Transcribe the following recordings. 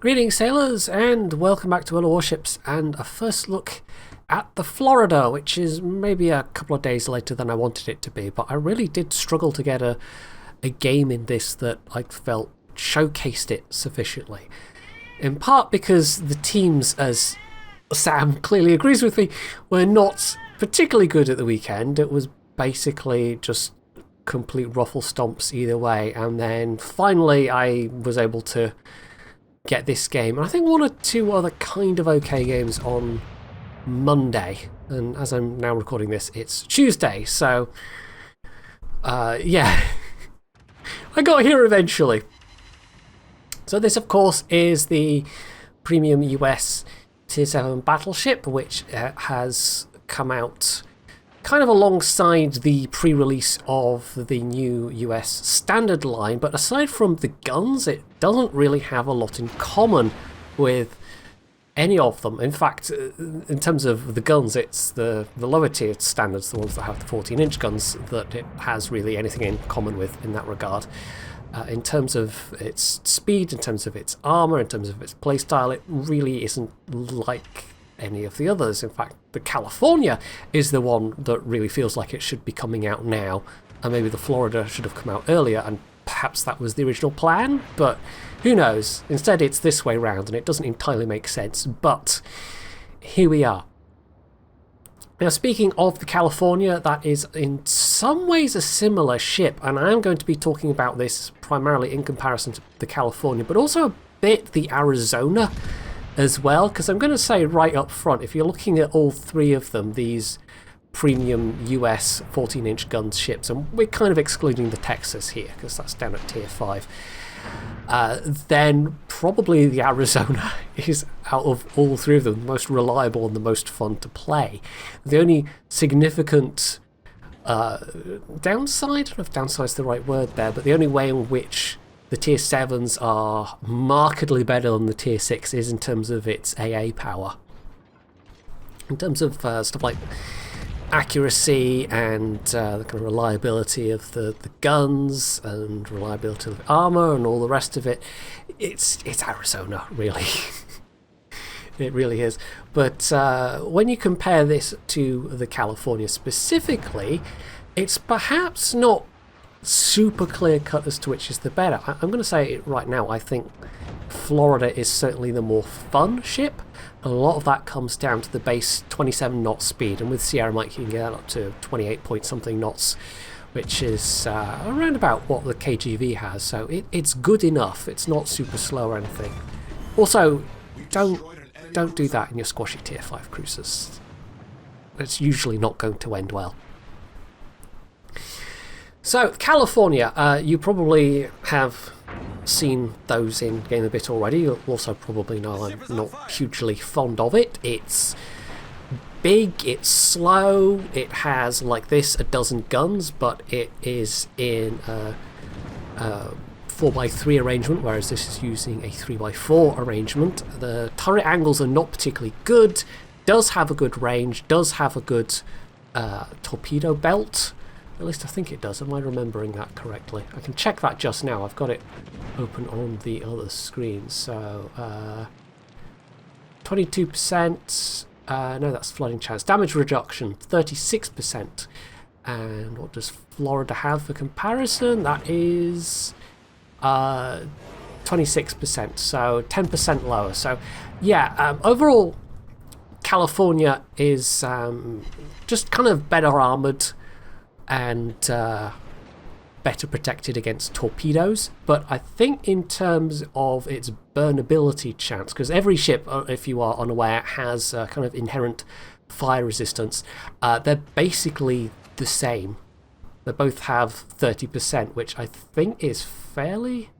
Greetings sailors and welcome back to World of Warships and a first look at the Florida, which is maybe a couple of days later than I wanted it to be, but I really did struggle to get a game in this that I felt showcased it sufficiently. In part because the teams, as Sam clearly agrees with me, were not particularly good at the weekend. It was basically just complete ruffle stomps either way, and then finally I was able to get this game, and I think one or two other kind of okay games on Monday, and as I'm now recording this it's Tuesday, so yeah, I got here eventually. So this of course is the premium US Tier 7 battleship, which has come out kind of alongside the pre-release of the new US standard line, but aside from the guns, it doesn't really have a lot in common with any of them. In fact, in terms of the guns, it's the lower tier standards, the ones that have the 14-inch guns, that it has really anything in common with in that regard. In terms of its speed, in terms of its armor, in terms of its playstyle, it really isn't like any of the others. In fact, the California is the one that really feels like it should be coming out now, and maybe the Florida should have come out earlier, and perhaps that was the original plan, but who knows. Instead it's this way round and it doesn't entirely make sense, but here we are. Now, speaking of the California, that is in some ways a similar ship, and I am going to be talking about this primarily in comparison to the California, but also a bit the Arizona as well, because I'm going to say right up front, if you're looking at all three of them, these premium US 14-inch gun ships, and we're kind of excluding the Texas here because that's down at tier 5, then probably the Arizona is, out of all three of them, the most reliable and the most fun to play. The only significant downside, I don't know if downside is the right word there, but the only way in which the tier 7s are markedly better than the tier 6 is in terms of its AA power. In terms of stuff like accuracy and the kind of reliability of the guns and reliability of the armor and all the rest of it, it's Arizona, really. It really is. But when you compare this to the California specifically, it's perhaps not super clear cut as to which is the better. I'm going to say it right now, I think Florida is certainly the more fun ship. A lot of that comes down to the base 27 knot speed, and with Sierra Mike you can get up to 28 point something knots, which is around about what the KGV has, so it's good enough. It's not super slow or anything. Also, don't do that in your squashy tier 5 cruisers. It's usually not going to end well. So, California, you probably have seen those in game a bit already. You'll also probably know I'm not hugely fond of it. It's big, it's slow, it has, like this, a dozen guns, but it is in a 4x3 arrangement, whereas this is using a 3x4 arrangement. The turret angles are not particularly good, does have a good range, does have a good torpedo belt. At least I think it does. Am I remembering that correctly? I can check that just now. I've got it open on the other screen. So, 22%. No, that's flooding chance. Damage reduction, 36%. And what does Florida have for comparison? That is 26%. So 10% lower. So, yeah, overall, California is just kind of better armoured and better protected against torpedoes, but I think in terms of its burnability chance, because every ship, if you are unaware, has kind of inherent fire resistance, they're basically the same. They both have 30%, which I think is fairly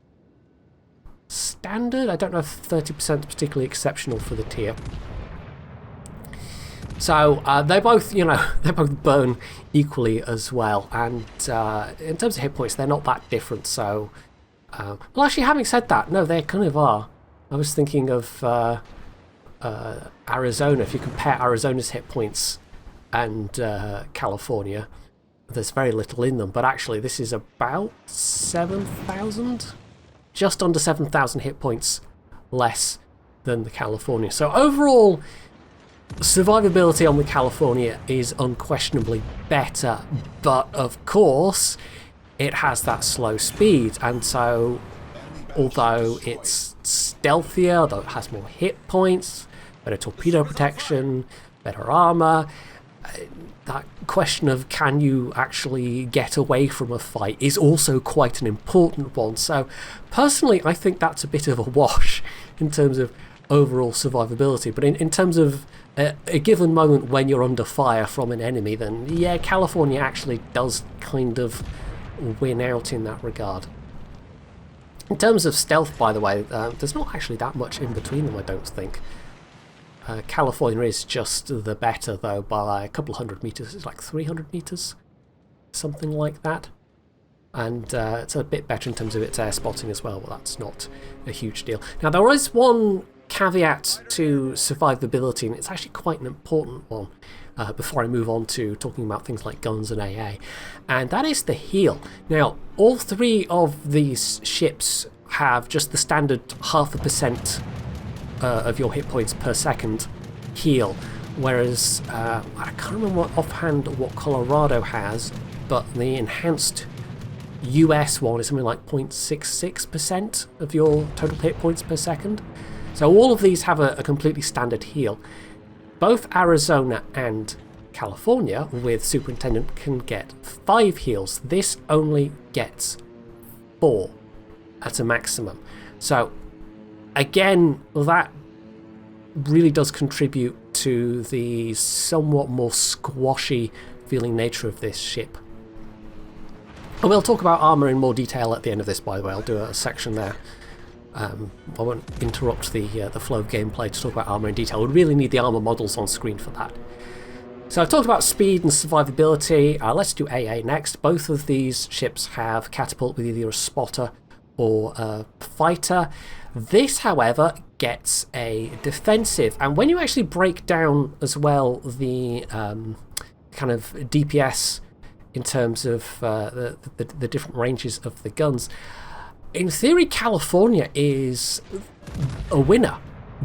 standard. I don't know if 30% is particularly exceptional for the tier. So they both, they both burn equally as well, and in terms of hit points, they're not that different. So, well, actually, having said that, no, they kind of are. I was thinking of Arizona. If you compare Arizona's hit points and California, there's very little in them. But actually, this is about 7,000, just under 7,000 hit points less than the California. So overall, survivability on the California is unquestionably better, but of course it has that slow speed, and so although it's stealthier, though it has more hit points, better torpedo protection, better armor, that question of can you actually get away from a fight is also quite an important one. So personally, I think that's a bit of a wash in terms of overall survivability. But in terms of a given moment when you're under fire from an enemy, then yeah, California actually does kind of win out in that regard. In terms of stealth, by the way, there's not actually that much in between them, I don't think. California is just the better, though, by a couple hundred meters. It's like 300 meters, something like that. And it's a bit better in terms of its air spotting as well, but that's not a huge deal. Now, there is one caveat to survivability, and it's actually quite an important one before I move on to talking about things like guns and AA, and that is the heal. Now, all three of these ships have just the standard 0.5% of your hit points per second heal, whereas I can't remember offhand what Colorado has, but the enhanced US one is something like 0.66% of your total hit points per second. So all of these have a completely standard heal. Both Arizona and California with Superintendent can get 5 heals. This only gets 4 at a maximum. So again, that really does contribute to the somewhat more squashy feeling nature of this ship. And we'll talk about armour in more detail at the end of this, by the way. I'll do a section there. I won't interrupt the flow of gameplay to talk about armour in detail. We really need the armour models on screen for that. So I've talked about speed and survivability. Let's do AA next. Both of these ships have catapult with either a spotter or a fighter. This, however, gets a defensive, and when you actually break down as well the kind of DPS in terms of the different ranges of the guns, in theory California is a winner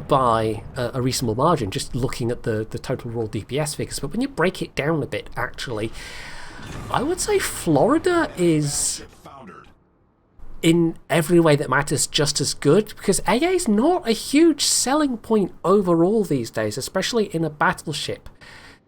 by a reasonable margin, just looking at the total raw DPS figures. But when you break it down a bit, actually, I would say Florida is, in every way that matters, just as good, because AA is not a huge selling point overall these days, especially in a battleship.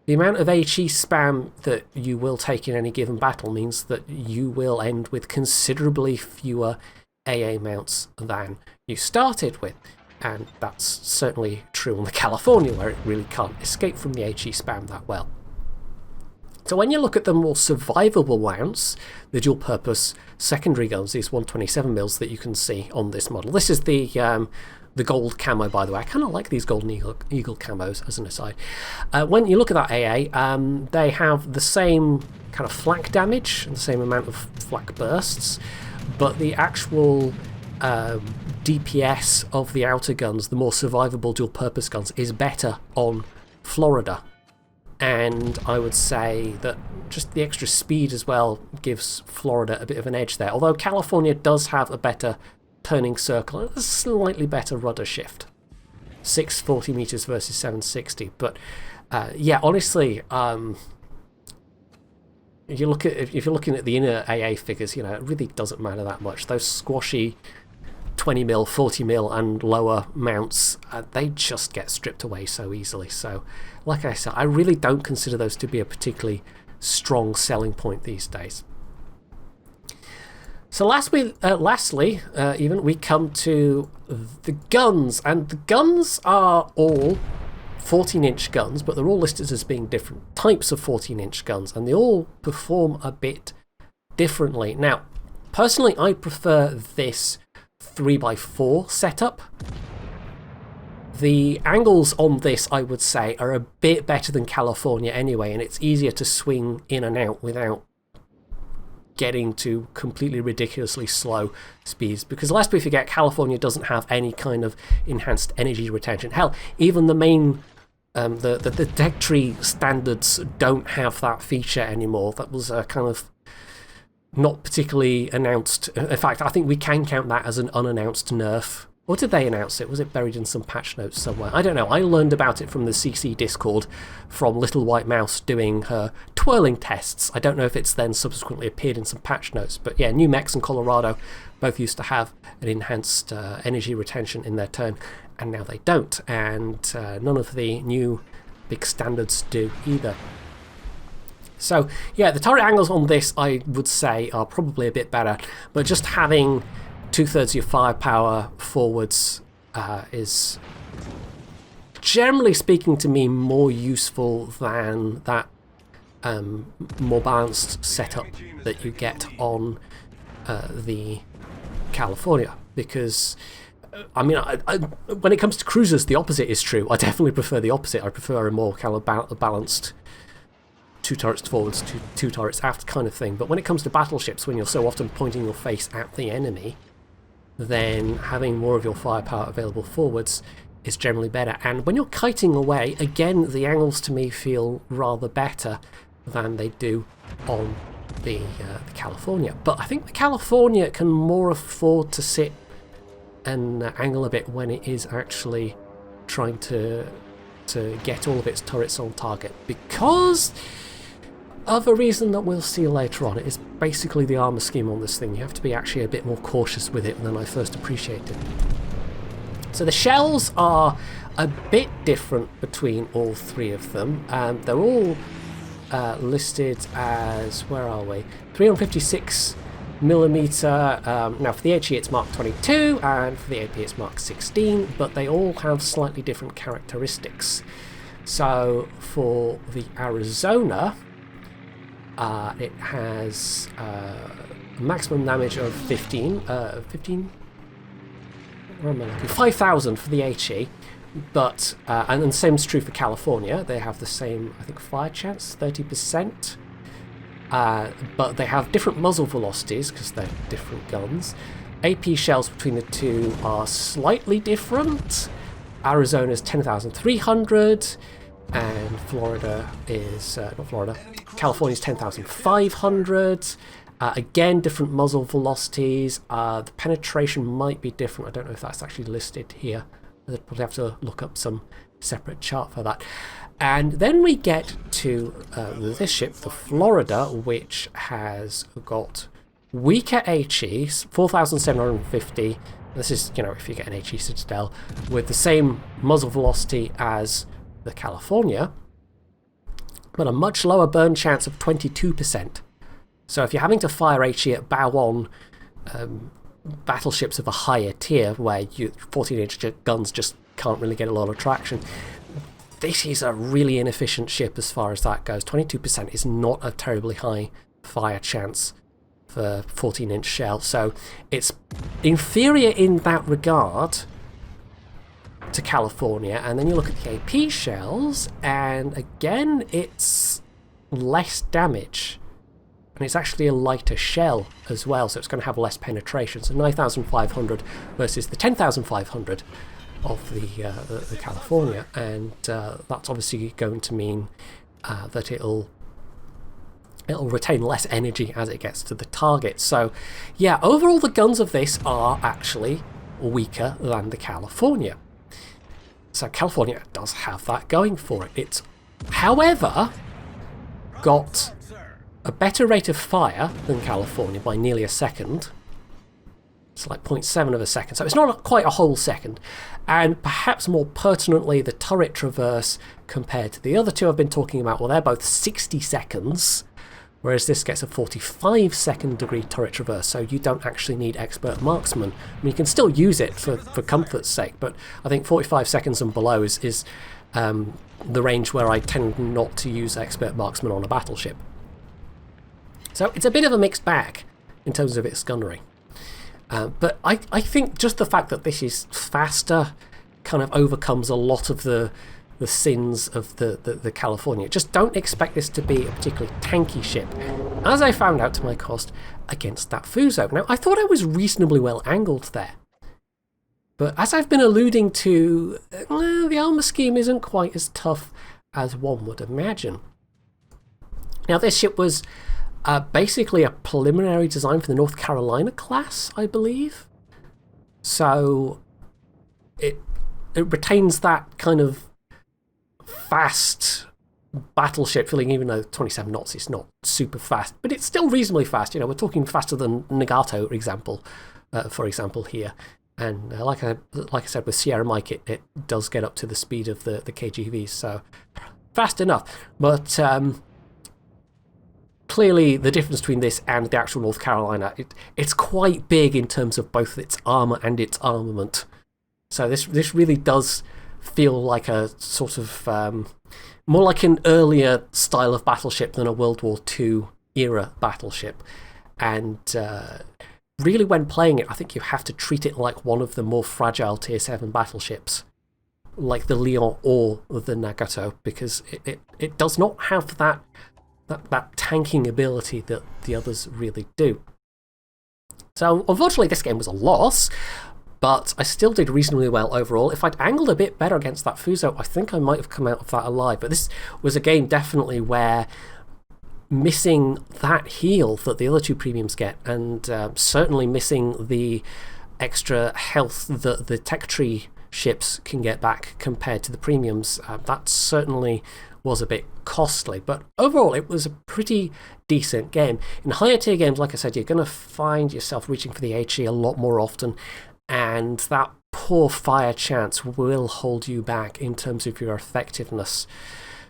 The amount of HE spam that you will take in any given battle means that you will end with considerably fewer AA mounts than you started with, and that's certainly true on the California, where it really can't escape from the HE spam that well. So when you look at the more survivable mounts, the dual-purpose secondary guns, these 127mm that you can see on this model. This is the gold camo, by the way. I kind of like these golden eagle camos, as an aside. When you look at that AA, they have the same kind of flak damage and the same amount of flak bursts, but the actual DPS of the outer guns, the more survivable dual-purpose guns, is better on Florida. And I would say that just the extra speed as well gives Florida a bit of an edge there. Although California does have a better turning circle and a slightly better rudder shift. 640 meters versus 760. But yeah, honestly, if you're looking at the inner AA figures, you know, it really doesn't matter that much. Those squashy 20mm, 40mm and lower mounts, they just get stripped away so easily. So, like I said, I really don't consider those to be a particularly strong selling point these days. So lastly, we come to the guns, and the guns are all 14-inch guns, but they're all listed as being different types of 14-inch guns, and they all perform a bit differently. Now, personally, I prefer this 3x4 setup. The angles on this, I would say, are a bit better than California anyway, and it's easier to swing in and out without getting to completely ridiculously slow speeds, because lest we forget, California doesn't have any kind of enhanced energy retention. Hell, even the main the deck tree standards don't have that feature anymore. That was a kind of not particularly announced. In fact, I think we can count that as an unannounced nerf Or did they announce it? Was it buried in some patch notes somewhere? I don't know. I learned about it from the CC Discord from Little White Mouse doing her twirling tests. I don't know if it's then subsequently appeared in some patch notes. But yeah, New Mex and Colorado both used to have an enhanced energy retention in their turn, and now they don't. And none of the new big standards do either. So yeah, the turret angles on this, I would say, are probably a bit better. But just having 2/3 of your firepower forwards is, generally speaking to me, more useful than that more balanced setup that you get on the California. Because, I mean, when it comes to cruisers, the opposite is true. I definitely prefer the opposite. I prefer a more kind of balanced 2 turrets forwards, 2 turrets aft kind of thing. But when it comes to battleships, when you're so often pointing your face at the enemy, then having more of your firepower available forwards is generally better. And when you're kiting away, again, the angles to me feel rather better than they do on the California. But I think the California can more afford to sit and angle a bit when it is actually trying to get all of its turrets on target, because of a reason that we'll see later on. It is basically the armor scheme on this thing. You have to be actually a bit more cautious with it than I first appreciated. So the shells are a bit different between all 3 of them. They're all listed as, where are we? 356 millimeter. Now for the HE it's Mark 22 and for the AP it's Mark 16, but they all have slightly different characteristics. So for the Arizona, it has maximum damage of 5,000 for the HE, but and the same is true for California. They have the same, I think, fire chance, 30%, but they have different muzzle velocities because they're different guns. AP shells between the two are slightly different. Arizona's 10,300. And Florida is, not Florida, California's 10,500. Again, different muzzle velocities. The penetration might be different. I don't know if that's actually listed here. I'd probably have to look up some separate chart for that. And then we get to this ship, the Florida, which has got weaker HE, 4,750. This is, you know, if you get an HE Citadel, with the same muzzle velocity as the California, but a much lower burn chance of 22%. So if you're having to fire HE at bow on battleships of a higher tier where 14-inch guns just can't really get a lot of traction, this is a really inefficient ship as far as that goes. 22% is not a terribly high fire chance for 14-inch shell, so it's inferior in that regard to California. And then you look at the AP shells, and again it's less damage, and it's actually a lighter shell as well, so it's going to have less penetration. So 9,500 versus the 10,500 of the California, and that's obviously going to mean that it'll retain less energy as it gets to the target. So yeah, overall the guns of this are actually weaker than the California. So California does have that going for it. It's, however, got a better rate of fire than California by nearly a second. It's like 0.7 of a second, so it's not quite a whole second. And perhaps more pertinently, the turret traverse compared to the other two I've been talking about, well, they're both 60 seconds, whereas this gets a 45-second degree turret traverse, so you don't actually need expert marksman. I mean, you can still use it for comfort's sake, but I think 45 seconds and below is the range where I tend not to use expert marksman on a battleship. So it's a bit of a mixed bag in terms of its gunnery. But I think just the fact that this is faster kind of overcomes a lot of the sins of the California. Just don't expect this to be a particularly tanky ship, as I found out to my cost against that Fuso. Now, I thought I was reasonably well angled there, but as I've been alluding to, the armor scheme isn't quite as tough as one would imagine. Now, this ship was basically a preliminary design for the North Carolina class, I believe. So it retains that kind of fast battleship feeling, even though 27 knots is not super fast, but it's still reasonably fast. We're talking faster than Nagato, for example here. And like I said, with Sierra Mike, it does get up to the speed of the KGVs, so fast enough. But clearly, the difference between this and the actual North Carolina, it's quite big in terms of both its armor and its armament. So this really does feel like a sort of more like an earlier style of battleship than a World War II era battleship. And really, when playing it, I think you have to treat it like one of the more fragile Tier 7 battleships, like the Leon or the Nagato, because it does not have that tanking ability that the others really do. So unfortunately, this game was a loss, but I still did reasonably well overall. If I'd angled a bit better against that Fuso, I think I might have come out of that alive. But this was a game definitely where missing that heal that the other two premiums get, and certainly missing the extra health that the tech tree ships can get back compared to the premiums, that certainly was a bit costly. But overall, it was a pretty decent game. In higher tier games, like I said, you're going to find yourself reaching for the HE a lot more often, and that poor fire chance will hold you back in terms of your effectiveness.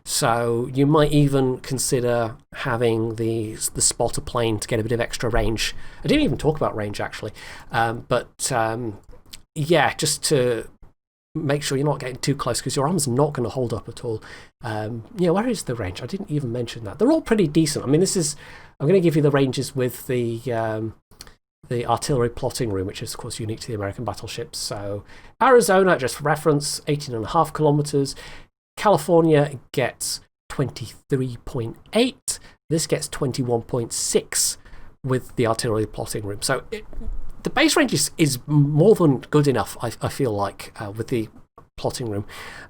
So you might even consider having the spotter plane to get a bit of extra range. I didn't even talk about range, actually. Yeah, just to make sure you're not getting too close, because your arm's not going to hold up at all. Where is the range? I didn't even mention that. They're all pretty decent. I mean, I'm going to give you the ranges with the artillery plotting room, which is, of course, unique to the American battleships. So Arizona, just for reference, 18.5 kilometers. California gets 23.8. This gets 21.6 with the artillery plotting room. So the base range is more than good enough, I feel like, with the plotting room.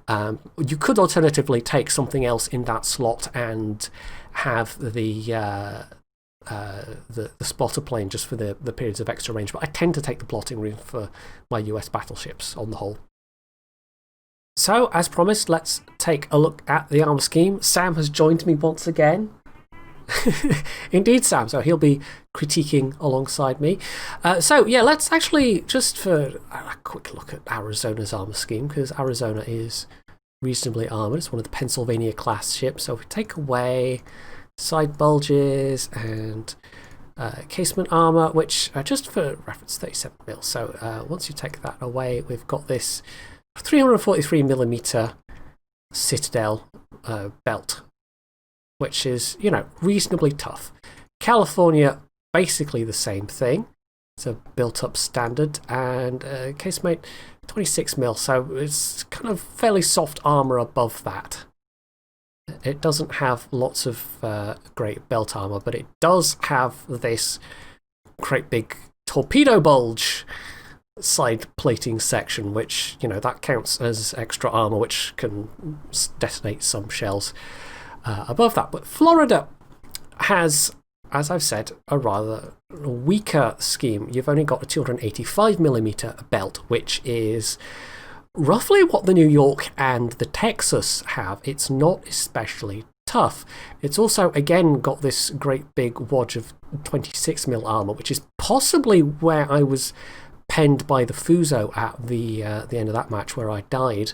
You could alternatively take something else in that slot and have the spotter plane just for the periods of extra range. But I tend to take the plotting room for my US battleships on the whole. So, as promised, let's take a look at the armor scheme. Sam has joined me once again. Indeed, Sam. So he'll be critiquing alongside me. Let's actually, just for a quick look at Arizona's armor scheme, because Arizona is reasonably armored. It's one of the Pennsylvania class ships. So if we take away side bulges and casement armor, which, just for reference, 37 mil. So once you take that away, we've got this 343mm Citadel belt, which is, reasonably tough. California, basically the same thing. It's a built-up standard, and casemate 26mm, so it's kind of fairly soft armor above that. It doesn't have lots of great belt armor, but it does have this great big torpedo bulge side plating section, which, that counts as extra armor, which can detonate some shells above that. But Florida has, as I've said, a rather weaker scheme. You've only got a 285mm belt, which is roughly what the New York and the Texas have. It's not especially tough. It's also, again, got this great big wodge of 26mm armor, which is possibly where I was penned by the Fuso at the end of that match, where I died.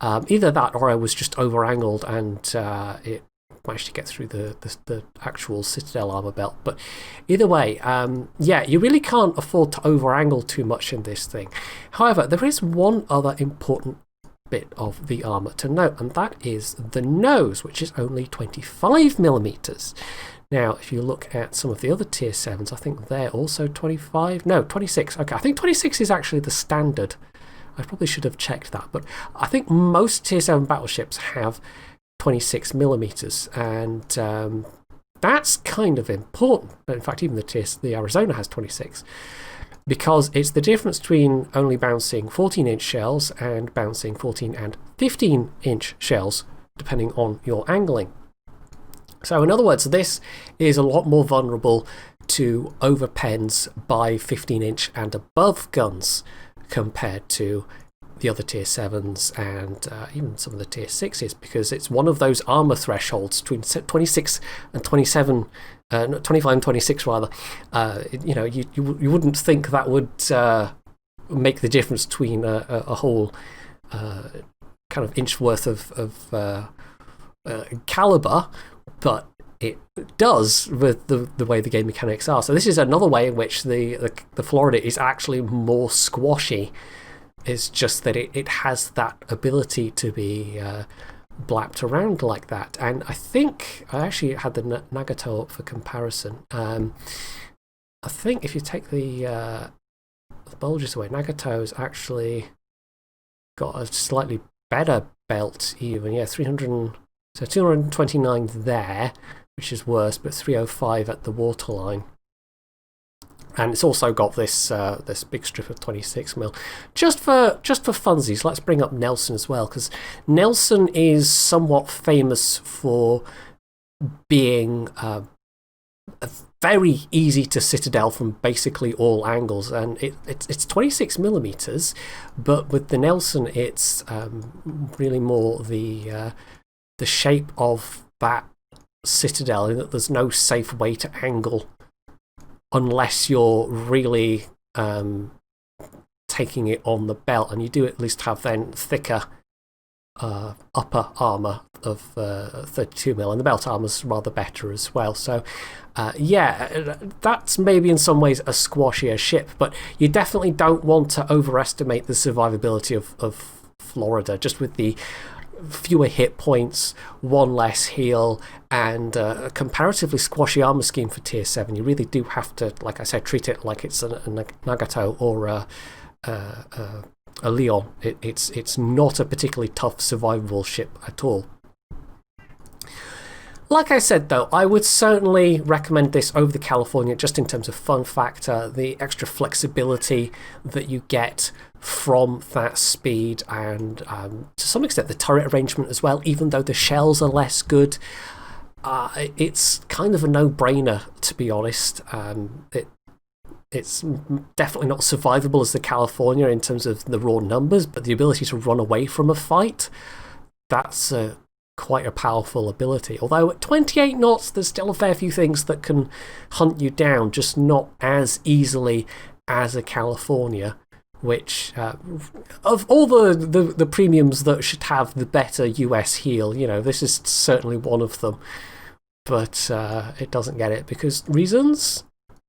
Either that, or I was just over-angled and it managed to get through the actual Citadel armor belt. But either way, you really can't afford to over-angle too much in this thing. However, there is one other important bit of the armor to note, and that is the nose, which is only 25mm. Now, if you look at some of the other Tier 7s, I think they're also 25. No, 26. Okay, I think 26 is actually the standard. I probably should have checked that. But I think most Tier 7 battleships have 26mm. And that's kind of important. In fact, even the Arizona has 26. Because it's the difference between only bouncing 14-inch shells and bouncing 14 and 15-inch shells, depending on your angling. So in other words, this is a lot more vulnerable to overpens by 15-inch and above guns compared to the other tier 7s and even some of the tier 6s, because it's one of those armor thresholds between 26 and 27, 25 and 26 rather. You know, you wouldn't think that would make the difference between a whole kind of inch worth of caliber, but it does with the way the game mechanics are. So this is another way in which the Florida is actually more squashy. It's just that it has that ability to be blapped around like that. And I think I actually had the Nagato up for comparison. I think if you take the bulges away, Nagato's actually got a slightly better belt even. Yeah, 229 there, which is worse, but 305 at the waterline. And it's also got this this big strip of 26mm. Just for funsies, let's bring up Nelson as well, because Nelson is somewhat famous for being very easy to citadel from basically all angles, and it's 26mm, but with the Nelson it's really more the shape of that citadel, in that there's no safe way to angle unless you're really taking it on the belt, and you do at least have then thicker upper armour of 32mm, and the belt armour's rather better as well. So yeah, that's maybe in some ways a squashier ship, but you definitely don't want to overestimate the survivability of Florida, just with the fewer hit points, one less heal, and a comparatively squashy armor scheme for tier 7. You really do have to, like I said, treat it like it's a Nagato or a Leon. It's not a particularly tough survivable ship at all. Like I said though, I would certainly recommend this over the California, just in terms of fun factor, the extra flexibility that you get from that speed, and to some extent the turret arrangement as well. Even though the shells are less good, it's kind of a no-brainer, to be honest. It's definitely not survivable as the California in terms of the raw numbers, but the ability to run away from a fight, that's quite a powerful ability. Although at 28 knots, there's still a fair few things that can hunt you down, just not as easily as a California, which, of all the premiums that should have the better US heal, you know, this is certainly one of them. But it doesn't get it because reasons?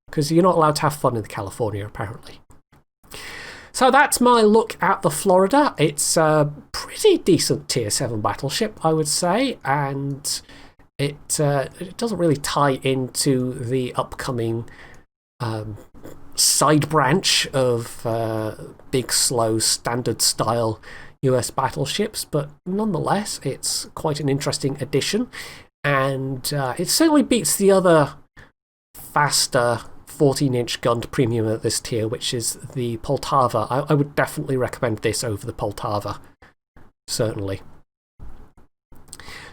Because you're not allowed to have fun in the California, apparently. So that's my look at the Florida. It's a pretty decent tier 7 battleship, I would say, and it doesn't really tie into the upcoming side branch of big, slow, standard style US battleships, but nonetheless, it's quite an interesting addition, and it certainly beats the other faster 14-inch gunned premium at this tier, which is the Poltava. I would definitely recommend this over the Poltava, certainly.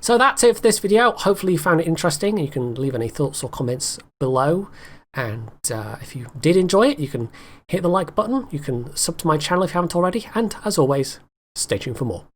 So that's it for this video. Hopefully you found it interesting. You can leave any thoughts or comments below. And if you did enjoy it, you can hit the like button. You can sub to my channel if you haven't already. And as always, stay tuned for more.